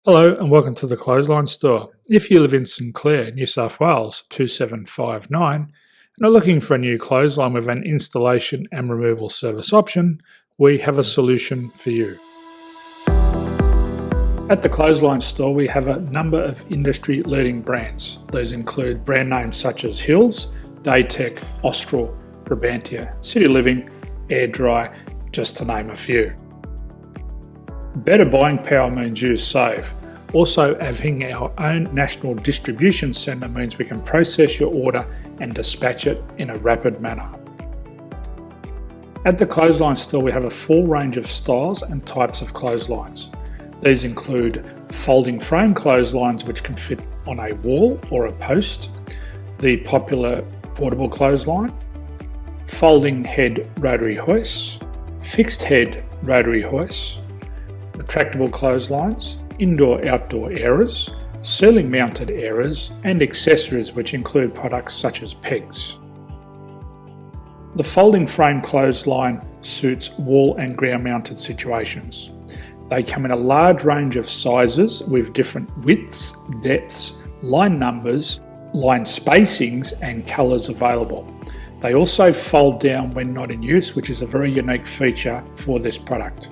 Hello and welcome to the Clothesline Store. If you live in St Clair, New South Wales 2759 and are looking for a new clothesline with an installation and removal service option, we have a solution for you. At the Clothesline Store we have a number of industry leading brands. These include brand names such as Hills, Daytech, Austral, Brabantia, City Living, Air Dry, just to name a few. Better buying power means you save. Also, having our own national distribution centre means we can process your order and dispatch it in a rapid manner. At the Clothesline Store we have a full range of styles and types of clotheslines. These include folding frame clotheslines which can fit on a wall or a post, the popular portable clothesline, folding head rotary hoists, fixed head rotary hoists, retractable clotheslines, indoor-outdoor airers, ceiling mounted airers and accessories which include products such as pegs. The folding frame clothesline suits wall and ground mounted situations. They come in a large range of sizes with different widths, depths, line numbers, line spacings and colours available. They also fold down when not in use, which is a very unique feature for this product.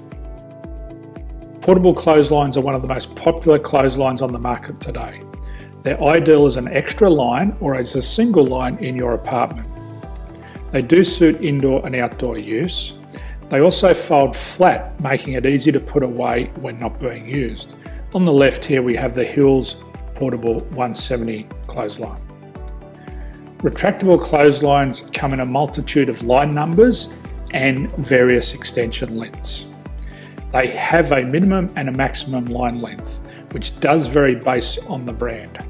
Portable clotheslines are one of the most popular clotheslines on the market today. They're ideal as an extra line or as a single line in your apartment. They do suit indoor and outdoor use. They also fold flat, making it easy to put away when not being used. On the left here we have the Hills Portable 170 clothesline. Retractable clotheslines come in a multitude of line numbers and various extension lengths. They have a minimum and a maximum line length, which does vary based on the brand.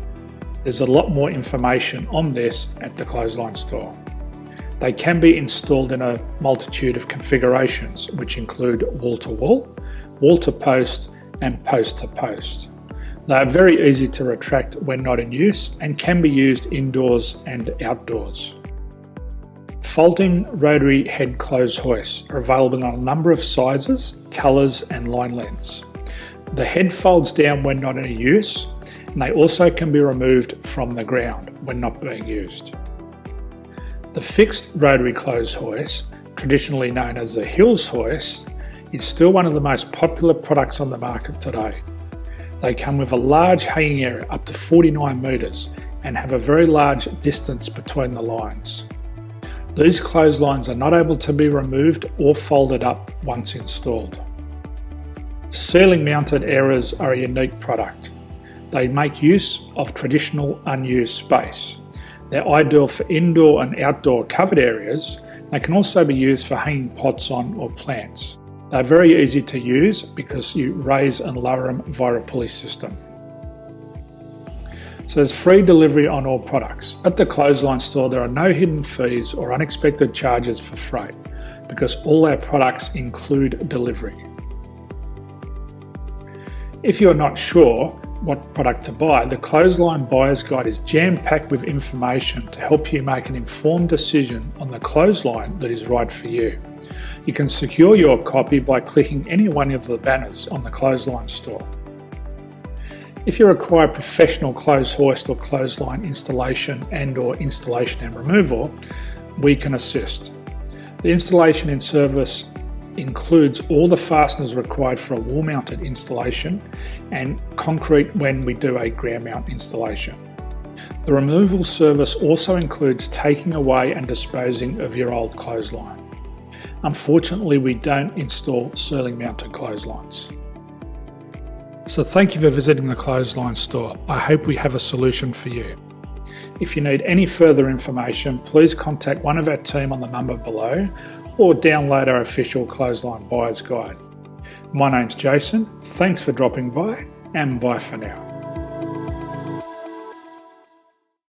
There's a lot more information on this at the Clothesline Store. They can be installed in a multitude of configurations, which include wall-to-wall, wall-to-post and post-to-post. They are very easy to retract when not in use and can be used indoors and outdoors. Folding rotary head clothes hoists are available in a number of sizes, colours and line lengths. The head folds down when not in use, and they also can be removed from the ground when not being used. The fixed rotary clothes hoist, traditionally known as the Hills hoist, is still one of the most popular products on the market today. They come with a large hanging area up to 49 metres and have a very large distance between the lines. These clotheslines are not able to be removed or folded up once installed. Ceiling mounted airers are a unique product. They make use of traditional unused space. They're ideal for indoor and outdoor covered areas. They can also be used for hanging pots on or plants. They're very easy to use because you raise and lower them via a pulley system. So there's free delivery on all products. At the Clothesline Store there are no hidden fees or unexpected charges for freight because all our products include delivery. If you're not sure what product to buy, the Clothesline Buyer's Guide is jam-packed with information to help you make an informed decision on the clothesline that is right for you. You can secure your copy by clicking any one of the banners on the Clothesline Store. If you require professional clothes hoist or clothesline installation and/or installation and removal, we can assist. The installation and service includes all the fasteners required for a wall-mounted installation and concrete when we do a ground mount installation. The removal service also includes taking away and disposing of your old clothesline. Unfortunately, we don't install ceiling mounted clotheslines. So thank you for visiting the Clothesline Store. I hope we have a solution for you. If you need any further information, please contact one of our team on the number below or download our official Clothesline Buyer's Guide. My name's Jason, thanks for dropping by and bye for now.